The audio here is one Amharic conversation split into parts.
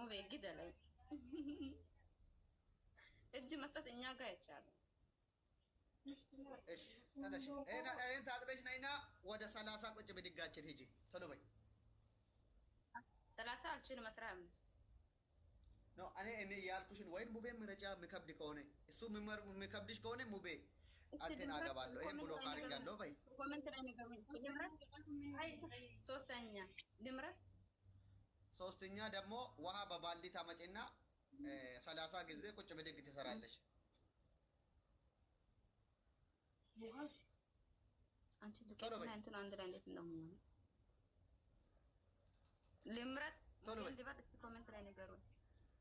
ሙቤ ግደለኝ እጅ መስጠት እኛ ጋር አይቻልም። እሺ ተነሽ እኔን ታጥበሽ ነይና ወደ 30 ቁጭ ብድጋችን ሂጂ ቶሎ በይ 30 አልችልም 15 ነው እኔ ያልኩሽን ወይን ሙቤ ምረጫ ምከብድ ከሆነ እሱ ምከብድሽ ከሆነ ሙቤ አንተን አገባለሁ ይሄን ብሎ ካርጋለሁ በይ ኮሜንት ላይ ነገሩኝ ሶስተኛ ልምረት ሶስተኛ ደግሞ ውሃ በባልዲ ታመጪና 30 ጊዜ ቁጭ ብድግ ትሰራለሽ አንቺ ልቀጥና እንትን አንድ ላይ እንዴት እንደሆነ ልምረት ልምረት ኮሜንት ላይ ነገሩኝ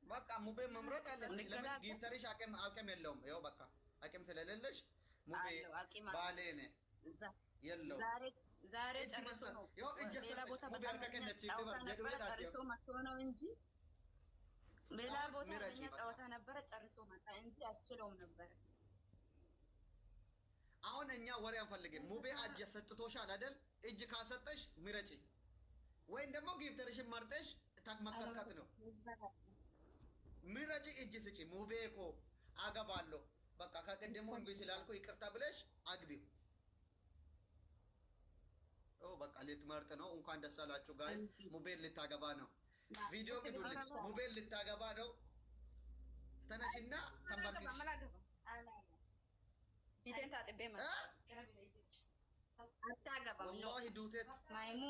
በቃ ሙቤ መምረጥ አለብሽ ለምን ጊፍተርሽ አቅም የለውም ይኸው በቃ አቅም ስለሌለሽ ሙቤ ባሌ ነህ የለው ዛሬ ጨርሶ ነው ሌላ ቦታ ጨርሶ መጥቶ ነው እንጂ ሌላ ቦታ እኛ ጨዋታ ነበረ ጨርሶ መጣ እንጂ አትችለውም ነበር አሁን እኛ ወሬ አንፈልግም ሙቤ አጀ ሰጥቶሻል አይደል እጅ ካሰጠሽ ምረጪ ወይን ደግሞ ጊፍተርሽን መርጠሽ ታክመከከት ነው ምረጪ እጅ ስጪ ሙቤ እኮ አገባለሁ በቃ ከቀደሙ እንቢ ስላልኩ ይቅርታ ብለሽ አግቢው በቃ ልትመርጥ ነው እንኳን ደስ አላችሁ ጋይስ ሙቤን ልታገባ ነው ቪዲዮ ግዱልኝ ሙቤን ልታገባ ነው ተነሽና ተንበርክሽ ፊቴን ታጥቤ ማለት አታገባም ነው ወላሂ ዱቴት ማይሙ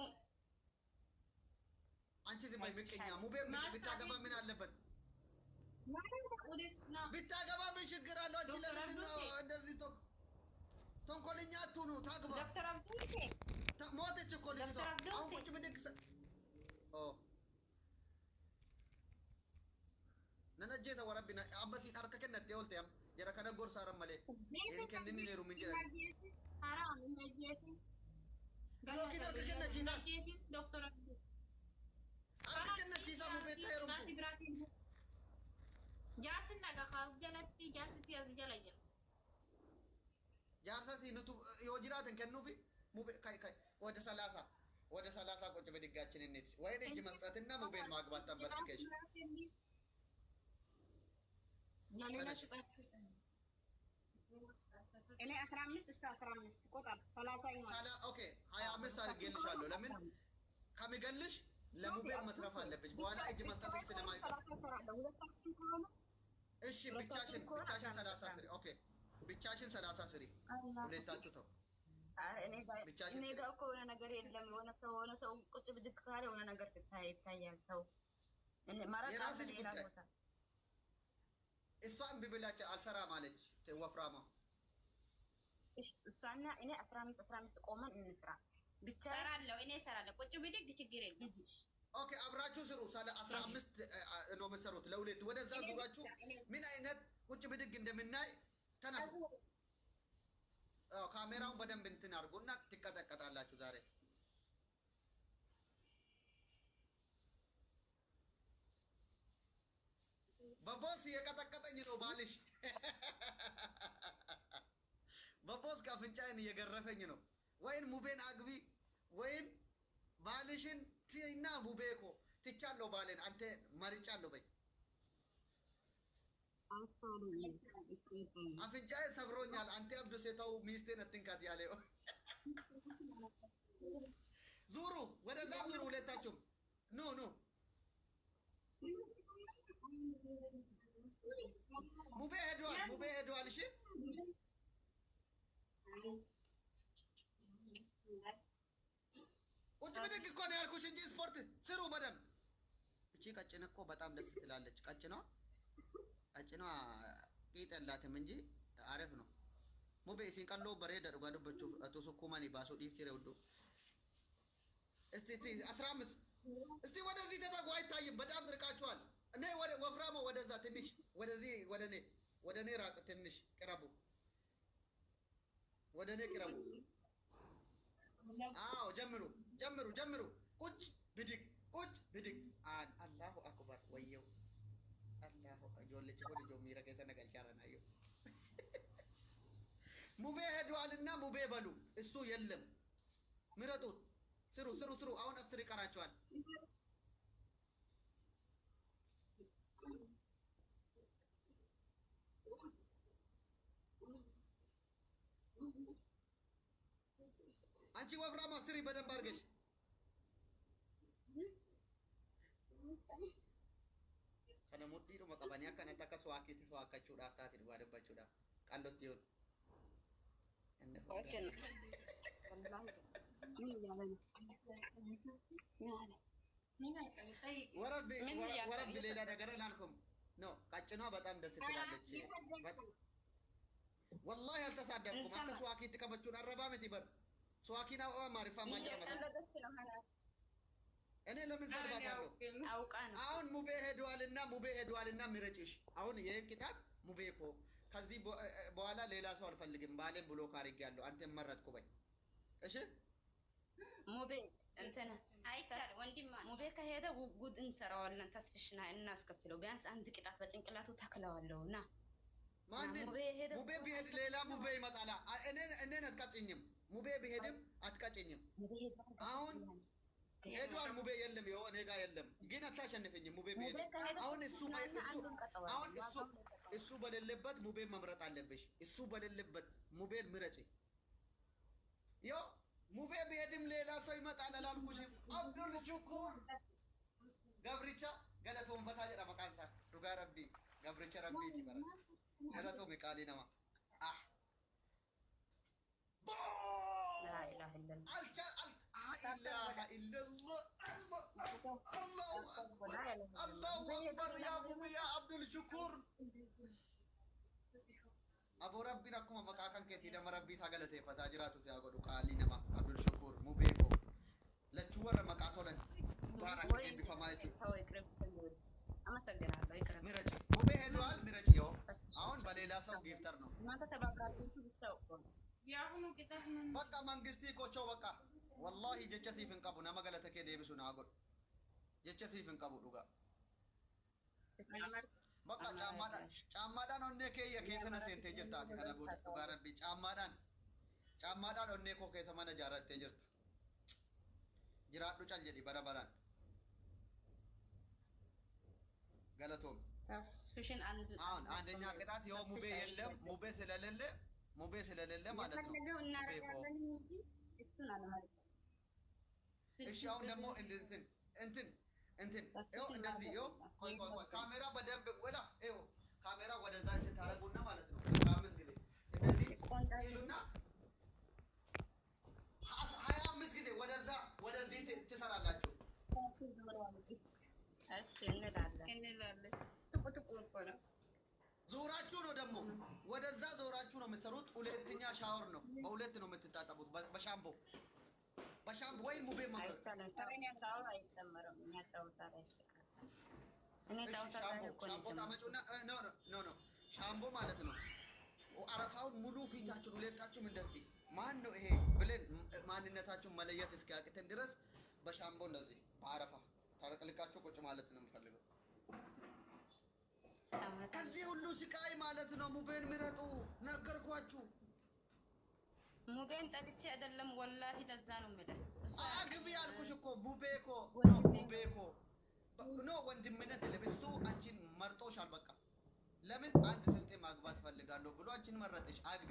አንቺ ዝም በይ ምቀኛ ሙቤ ብታገባ ምን አለበት ብታገባ ምን ችግር አለው አንቺ ለምን ነው እንደዚህ ተንኮለኛ አትሁኑ ታግባ ዶክተር አብዱሴ ሞተች እኮ ልጅቷ አሁን ቁጭ ብድግ ነነጀተ ወረቢና አበሲ አርከከነት የወልተም jara kana gorsaran male en kendini ne rumin jira haram najeti yo kidar kenna jina najeti doctor abdu kenna jisa mu beta herumtu jasin naga khas jalatti jasi siyas jalaya jarsa sinutu yo jiraten kennu fi mu kai ወደ 30 ቁጭ በድጋችን እንሂድ ወይ እጅ መስጠትና ሙቤን ማግባት ተንበርክከሽ እኔ 15 እስከ 15 ቆጣ 30 ይሆናል ኦኬ 25 አድርጌልሻለሁ ለምን ከሚገልሽ ለሙቤ መትረፍ አለብሽ በኋላ እጅ መስጠት ስለማይቀር እሺ ብቻሽን 30 ስሪ ኦኬ ብቻሽን 30 ስሪ ሁለታችሁ ተው እኔ ጋር እኮ የሆነ ነገር የለም የሆነ ሰው ቁጭ ብድግ ካለ የሆነ ነገር ይታያል ተው ማለት ሌላ ቦታ እሷን ቢብላችሁ አልሰራም አለች ወፍራማ እሷና እኔ 15 ቆመን እንስራ ብቻ እሰራለሁ እኔ እሰራለሁ ቁጭ ብድግ ችግር የለም ኦኬ አብራችሁ ስሩ 15 ነው መሰሩት ለሁለት ወደዛ ዙራችሁ ምን አይነት ቁጭ ብድግ እንደምናይ ተናገሩ ካሜራውን በደንብ እንትን አድርጉና ትቀጠቀጣላችሁ ዛሬ በቦስ የቀጠቀጠኝ ነው ባልሽ በቦስ ካፍንጫዬን እየገረፈኝ ነው ወይን ሙቤን አግቢ ወይን ባልሽን ትይና ሙቤኮ ትቻለው ባለን አንተ መርጫለሁ በይ አፍንጫዬ ሰብሮኛል አንተ አብዱሴ ተው ሚስቴን አትንካት ያለው ዙሩ ወደዛ ዙሩ ሁለታችሁም ኑ ሙቤ ሄዷል እሺ ቁጭ ብድግ እኮ ነው ያልኩሽ እንጂ ስፖርት ስሩ በደንብ እቺ ቀጭን እኮ በጣም ደስ ትላለች ቀጭኗ ቂጥ የላትም እንጂ አሪፍ ነው ሙቤ ሲንቀሎ በሬዳ ዱጋዱበቹ አቶ ሱኩማኒ ባሶ ዲፍቲሬ ወዶ እስቲ 15 እስቲ ወደዚህ ተጠጉ አይታይም በጣም ድርቃችኋል እኔ ወደ ወፍራሞ ወደዛ ትንሽ ወደዚህ ወደኔ ራቅ ትንሽ ቅረቡ ወደኔ ቅረቡ አዎ ጀምሩ ቁጭ ብድግ አላሁ አክበር ወየው አላሁ አጆለች ወደ ጆ ሚረገተ ነገልቻራናዩ ሙቤ ሄዷልና ሙቤ በሉ እሱ የለም ምረጡት ስሩ አሁን 10 ይቀራቸዋል አንቺ ወፍራማ ስሪ በደንብ አድርገሽ kana mudhiidhu maqabanii akkanatti akka suwaakiitti suwaakkachuudhaaf taate dhugaa dubbachuudhaaf qallotti yoon ወረብ ሌላ ነገር አላልኩም ነው ቀጭኗ በጣም ደስ ትላለች والله አልተሳደብኩም አከ suwaakiitti qabachuun arrabaamet ይበር suwaakiina ማሪፋ ማንደረመ እኔ ለምን ሰርባታለሁ አሁን ሙቤ ሄዷልና ምረጭሽ አሁን የቅጣት ሙቤ እኮ ከዚህ በኋላ ሌላ ሰው አልፈልግም ባለም ብሎ ካርጊያለሁ አንተ መረጥኩ በይ እሺ ሙቤ እንተና አይቻል ወንድማ ሙቤ ከሄደ ጉድ እንሰራዋለን ተስፍሽና እናስከፍለው ቢያንስ አንድ ቅጣት በጭንቅላቱ ተክለዋለውና ማን ሙቤ ቢሄድ ሌላ ሙቤ ይመጣላ እኔን አትቀጭኝም ሙቤ ቢሄድም አትቀጭኝም አሁን ሄዷል ሙቤ የለም ይኸው እኔ ጋር የለም ግን አታሸንፈኝም ሙቤ ቢሄድ አሁን እሱ በሌለበት ሙቤ መምረጥ አለብሽ እሱ በሌለበት ሙቤን ምረጪ ይኸው ሙቤ ቢሄድም ሌላ ሰው ይመጣል አላልኩሽም አብዱል ሹኩር ገብሪቻ ገለቶን ፈታ ጀራ መቃንሳ ዱጋ ረቢ ገብሪቻ ረቢ ይበራ ገለቶ መቃሊ ነማ لا إله إلا الله الله أكبر يا أبو يا عبد الشكور أبو ربنا كم مكاكن كتير ما ربي ساقلته فتاجرات سياقو دكالي نما عبد الشكور مبيكو لا تشور مكاتولن مبارك بفمايتو أما سجنا الله يكرم ميرجي مبيه هدوال ميرجي يو أون بديلا سو جيفترنو ما تتبقى يا هنو كتاه بقى منجستي كوشو بقى والله جتشي فين قبو نما غلطه كده بسنا اقول جتشي فين قبو دوغا بقى ጫማዳን ኦኔ ከየ ከሰነ ሴንቴ ጅርታ ከነ ጎድ ጋረቢ ጫማዳን ኦኔ ኮ ከሰማነ ጃራቴ ጅርታ ጅራዱ ጫል ጀዲ በረበራን ገለቶም ታስፍሽን አንደኛ ቅጣት ይኸው ሙቤ የለም ሙቤ ስለሌለ ማለት ነው እሱን አለማለት እሺ አሁን ደግሞ እንትን ይኸው እንደዚህ ይኸው ቆይ ካሜራ በደንብ ወላ ይኸው ካሜራ ወደዛ ታረጉና ማለት ነው ከአምስት ጊዜ እንደዚህ ይሉና 25 ጊዜ ወደዚህ ትሰራላችሁ እሺ እንላለን ጥቁጥቁ ዞራችሁ ነው ደግሞ ወደዛ ዞራችሁ ነው የምትሰሩት ሁለተኛ ሻወር ነው በሁለት ነው የምትታጠቡት በሻምፖ ወይ ሙቤ ማምረት ሻምፖ ታመጩና ኖ ሻምፖ ማለት ነው አረፋውን ሙሉ ፊታችሁን ሁለታችሁም እንደዚህ ማን ነው ይሄ ብለን ማንነታችሁን መለየት እስኪያቅተን ድረስ በሻምፖ እንደዚህ በአረፋ ታረቅልቃችሁ ቁጭ ማለት ነው የምፈልገው ከዚህ ሁሉ ስቃይ ማለት ነው ሙቤን ምረጡ ነገርኳችሁ ሙቤን ጠብቼ አይደለም ወላሂ ለዛ ነው ማለት አግቢ ያልኩሽ እኮ ሙቤኮ ኖ ወንድምነት ለብስቱ አንቺን መርጦሻል በቃ ለምን አንድ ስልጤ ማግባት ፈልጋለሁ ብሎ አንቺን መረጠሽ አግቢ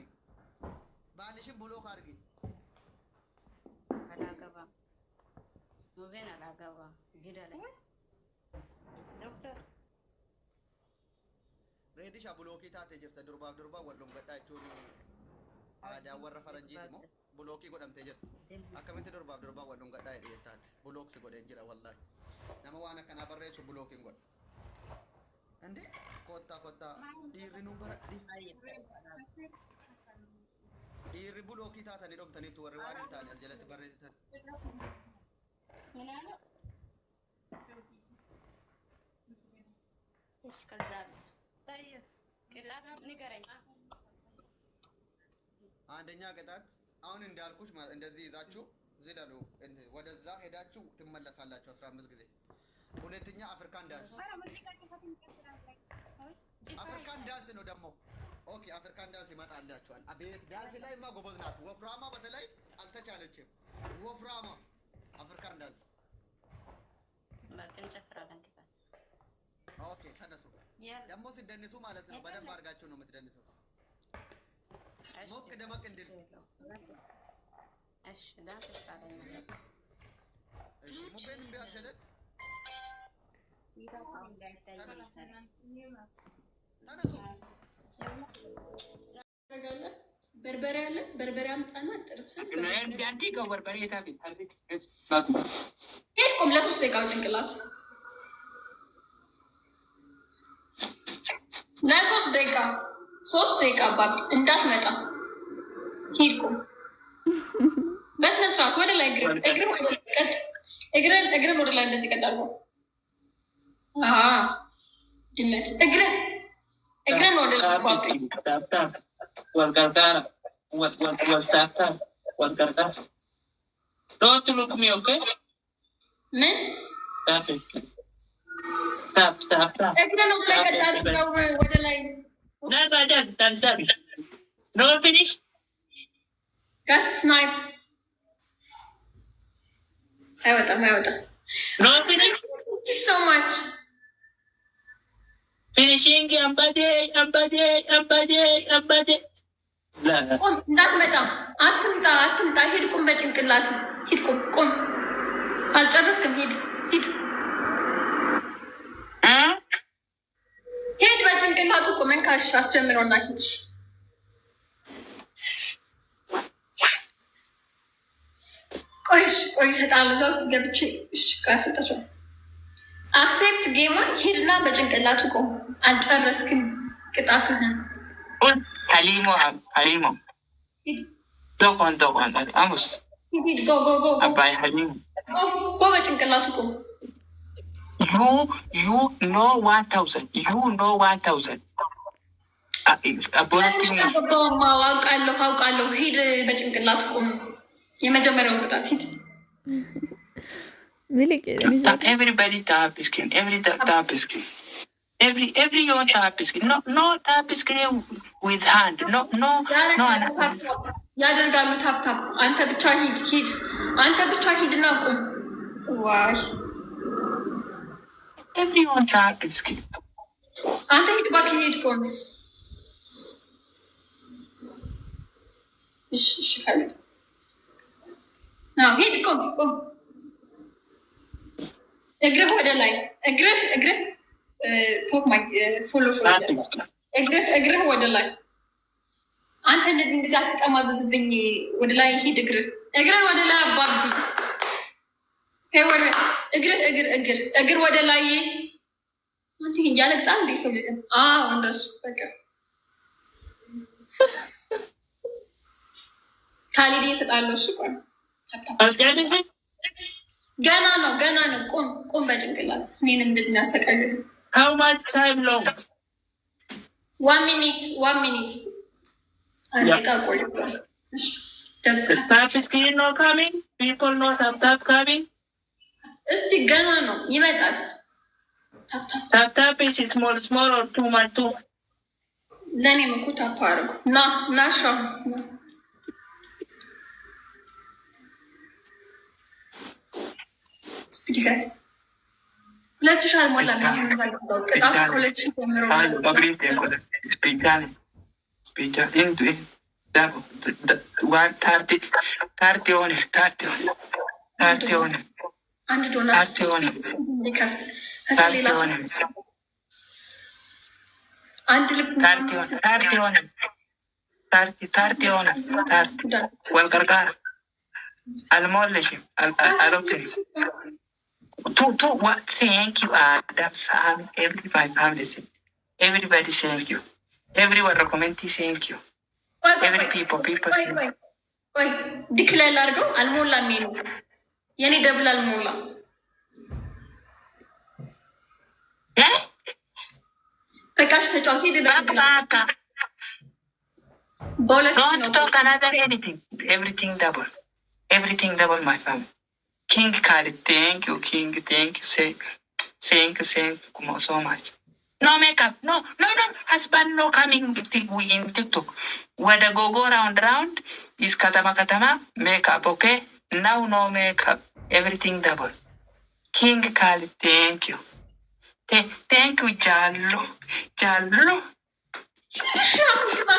ባልሽን ብሎክ አድርጊ አላገባ ሙቤን አላገባ ጊዳለ ዶክተር ሬዲሻ ብሎኪ ታቴ ጅርተ ዱርባ ወሎም ገዳችሁን አዳ ወረ ፈረንጂት ሞ ብሎኪ ጎደምቴ ጅርተ አከመንተ ዱርባ ወሎም ገዳ ይታት ብሎክ ሲጎደን ጅራ ወላሂ ነማ ዋና ከና በሬሱ ብሎኪን ጎድ እንዴ ኮታ ዲሪኑ በረዲ ዲሪ ብሎኪ ታታኒ ዶምተኒ ተወሪ ዋን ታኒ አጀለት በሬተን ምናለ እስከዛብ طيب ቅጣት ንገረኝ አንደኛ ቅጣት አሁን እንዳልኩሽ እንደዚህ ይዛችሁ ዝለሉ ወደዛ ሄዳችሁ ትመለሳላችሁ 15 ጊዜ ሁለተኛ አፍሪካን ዳንስ ነው ደግሞ ኦኬ አፍሪካን ዳንስ ይመጣላችኋል አቤት ዳንስ ላይማ ጎበዝ ናት ወፍራማ በተለይ አልተቻለችም ወፍራማ አፍሪካን ዳንስ ማከንጨፍራለን ቅጣት ኦኬ ተነሱ ደግሞ ሲደንሱ ማለት ነው በደንብ አድርጋችሁ ነው የምትደንሱት ሞቅ ደመቅ እንድል እሺ ዳንስ ይሻለኛል። እሺ ሙቤን ቢያልሸደ ተነሱ በርበሬ አለ። በርበሬ አምጣና ጥርስ ዳዲ ጋር በርበሬ ሳቢ ሄድኩም ለ3 ደቂቃ ጭንቅላት ለ3 ደቂቃ 3 ደቂቃ ባብ እንዳትመጣ ሄድኩም በስነ ስርዓት ወደ ላይ እግር ወደ ቀጥ እግር ወደ ላይ እንደዚህ ቀጥ አድርጎ ድመት እግርን ወደ ላይ والقرقارة والساكتة والقرقارة لو تلوكمي اوكي من؟ تاب اقرا لك التاريخ ولا لا لا بعدين تنسابي no finish كاست سنايب ايوه no finish thank you so much finishing ambade ቆም እንዳትመጣ አትምጣ ሂድ ቁም በጭንቅላት ሂድ ቁም አልጨረስክም ሂድ በጭንቅላቱ ቁመን ካሽ አስጀምረውና ሂድ ቆይ እሰጥሃለሁ እዛ ውስጥ ገብቼ ያስወጣቸዋል አክሴፕት ጌሙን ሂድና በጭንቅላቱ ቁም አልጨረስክም ቅጣትህን حليمو دوقون أمس go أباي حليمو go በጭንቅላቱ ቁም you know 1000 አውቃለሁ ሂድ በጭንቅላቱ ቁም የመጀመሪያውን ቅጣት ሂድ everybody tap screen every you want tap screen no tap screen with hand no ያደርጋሉ ታፕ አንተ ብቻ ሂድና ቁም ዋይ everyone tap screen አንተ ሂድ ባክ ሂድ ቁም እሺ ካለ ሂድ ቁም እግርህ ወደ ላይ እግርህ ቶክ ማይ ፎሎ እግርህ ወደ ላይ አንተ እንደዚህ አትጠማዘዝብኝ ወደ ላይ ሂድ እግርህ ወደ ላይ አባቢ እግር ወደ ላይ አንተ እያለቅጣ እንዴ ሰው እንደሱ በቃ ካሊዲ ይሰጣለሁ እሺ ቆይ ገና ነው ቁም በጭንቅላት እኔን እንደዚህ ያሰቃዩ how much time long 1 minute tap screen no coming people no tap coming እስቲ ገና ነው ይመጣል tap is small or too much too ለኔ ምኩ ታፕ አድርጉ ና ሻው ስፒድ ጋይስ 2000 አልሞላ ቅጣቱ 2000 ጀምሮ ስፒቻል ኢንቱ ዋን ታርቲ ሆነ አንድ ዶናት ሊከፍት ከሰሌላ አንድ ልብ ታርቲ ሆነ ወልቀርቃር አልሞለሽም አልኦክሪ to what thank you that's everybody thank you everyone recommend thank you every people ቆይ ዲክሌር አድርገው አልሞላም የኔ ደብል አልሞላ በቃሽ ተጫውቴ don't talk another everything double my family King Kali, thank you, thank you, thank you so much. No makeup, no, husband no coming in TikTok. When the go round is katama, makeup, okay? Now no makeup, everything double. King Kali, thank you. Thank you, Jallo.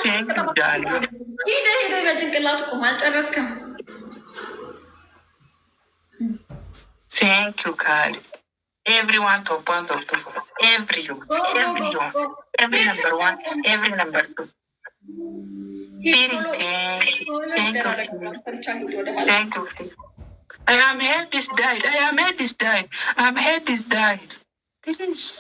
Thank you, Jallo. ሂደ በጭንቅላቱ ቁም አልጨረስክም Thank you, Khalid. Everyone top one, top two. Everyone. Every number one, every number two. Thank you. I am head is died. I am head is died. I'm head is died. Finish.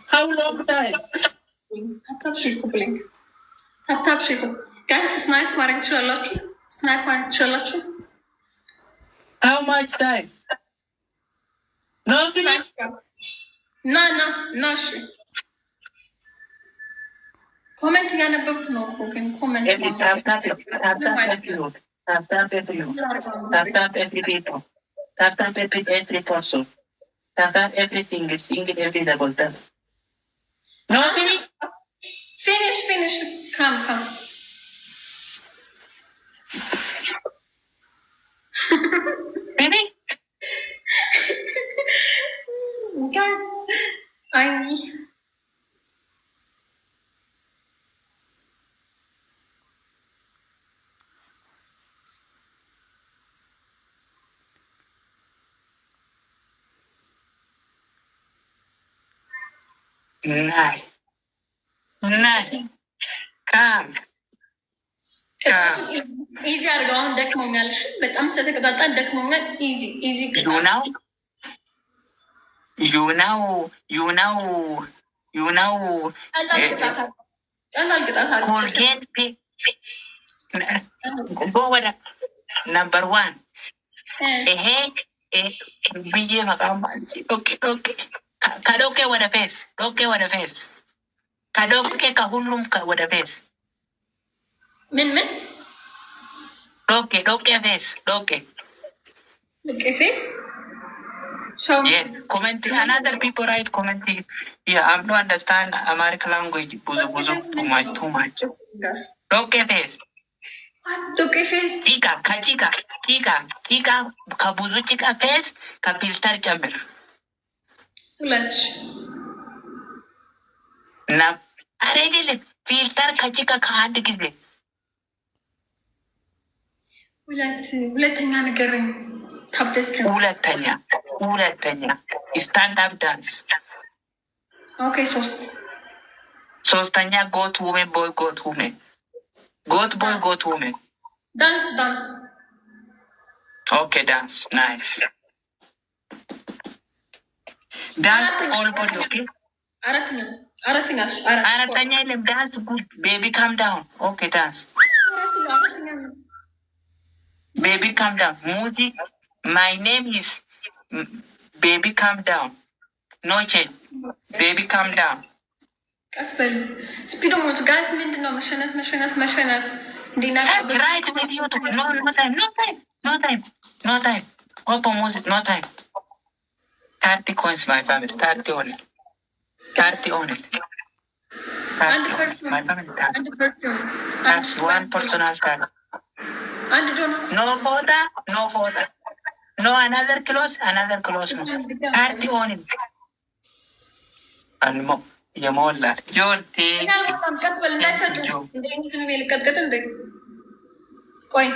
How long time? Tap shape. Guys, snack market chalachu. How much time? No finish? No. Comment yanabuk no cooking. Comment. Tap every people. Tap every person. Tap everything is single every double tap. No finish? Finish. Come. Finish? Guys, Nine. Come. easy አድርገው ደክሞኛል። እሺ በጣም ስለተቀጣጣ ደክሞኛል። easy You know. ቀላል ቅጣት Colgate. Go with number one. Biye makamansi. Okay. Kadoke with a face. Kadoke kahulum with a face. ምን Doke face. Look face. So yes, commenting. Another people write commenting. Yeah, I don't understand American language. Buzo too much. Doke face. what look face? Chika. Kabuzu chika face. Kapiltar chamber. ሁለት Na. Arede filter kachika kaand ጊዜ ሁለተኛ ንገረኝ። ሁለተኛ ስታንድ አፕ ዳንስ። ኦኬ ሶስተኛ ጎት ውሜን ቦይ ጎት ውሜን ዳንስ ኦኬ ዳንስ ናይስ ዳንስ ኦል ቦዲ ኦኬ አራተኛ የለም ዳንስ ጉድ ቤቢ ካም ዳውን ኦኬ ዳንስ Baby, calm down. Music. My name is Baby, calm down. No change. Baby, calm down. Kasbel. Speedo moto guys. Mindino mashanaf. Dina. Right with you. No time. Open music. No time. 30 coins, my family. 30 only. And the perfume. That's one personal card. And donuts. No photo. No another close. No. 30 only. Almo. Yamola. You're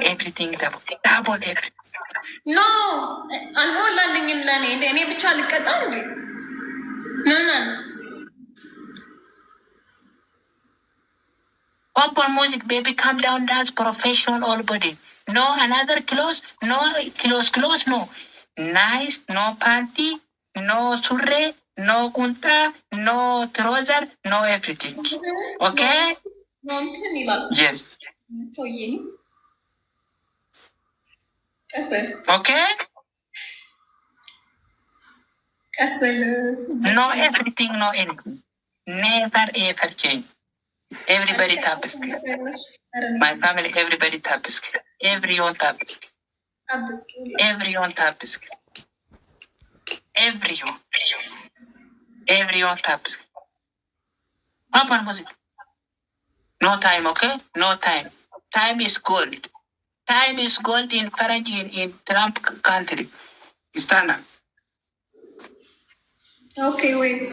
everything double everything. No. Almola lingim lani. Any bichal katandi. No. Open music, baby, calm down, dance, professional, all body. No, another close, no, close, no. Nice, no panty, no surre, no kunta, no trouser, no everything. Okay? Yes. Okay? No everything, no anything. Never ever change. Everybody tap screen. My family, everybody tap screen. Everyone tap screen. Everyone taps. Open music. No time, okay? No time. Time is gold. Time is gold in Farage in Trump country. Stand up. Okay, wait.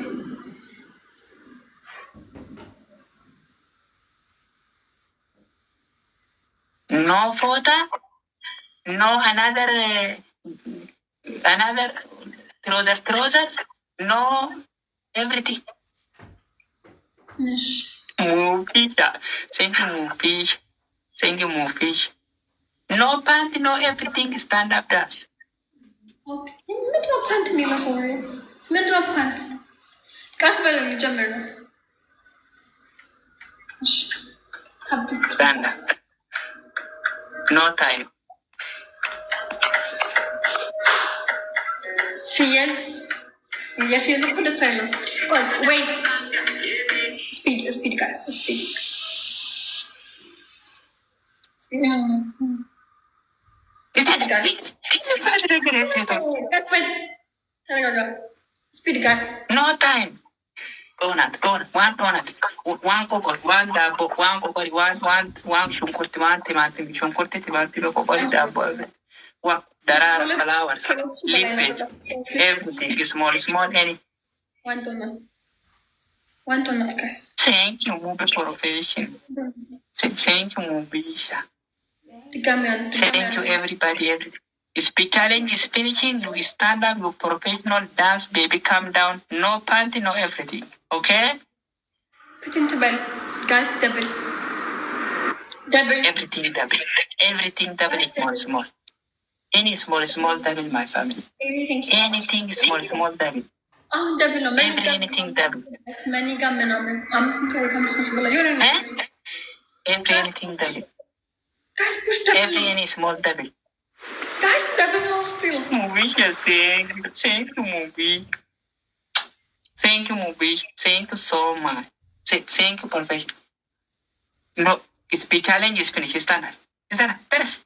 No photo. No another trouser. No everything. Nish. Movies. Thank you, movies. Thank you, movies. No pants, no everything. Stand up, dash. Okay. ምንድነው ፓንት የሚለው ሰውዬ? ምንድነው ፓንት? ቀስ በለው ሊጀምር ነው። እሺ አብዱስ Stand up. No time. ፍየል የፍየል እኮ ደስ አይልም። ቆይ ዌይት ስፒድ ጋይስ ስፒድ Speed guys. No time. Donut. One donut. One coconut. One dabbo. One coconut. One shunkurti. One tomato. Shunkurti, tomato, coconut, dabbo. One darara, flowers, liquid. Everything is small. Any. One donut guys. Thank you, Mube profession. Thank you, Mubisha. Thank you, everybody. Speed challenge is finishing. You stand up. You professional dance, baby. Calm down. No panty, no everything. Okay? Put into bed, guys. Double. Everything double. Everything double is small. Any small double, my family. Anything small double. Oh, double. No, anything double. As many gamen number. I'm going to anything double. Guys, push double. Any small double. Guys, double no still. Movie, thank you, movie. Thank you, movie. Thank you so much. Thank you, perfect. No, it's the challenge is finished. Stand up. Tell us.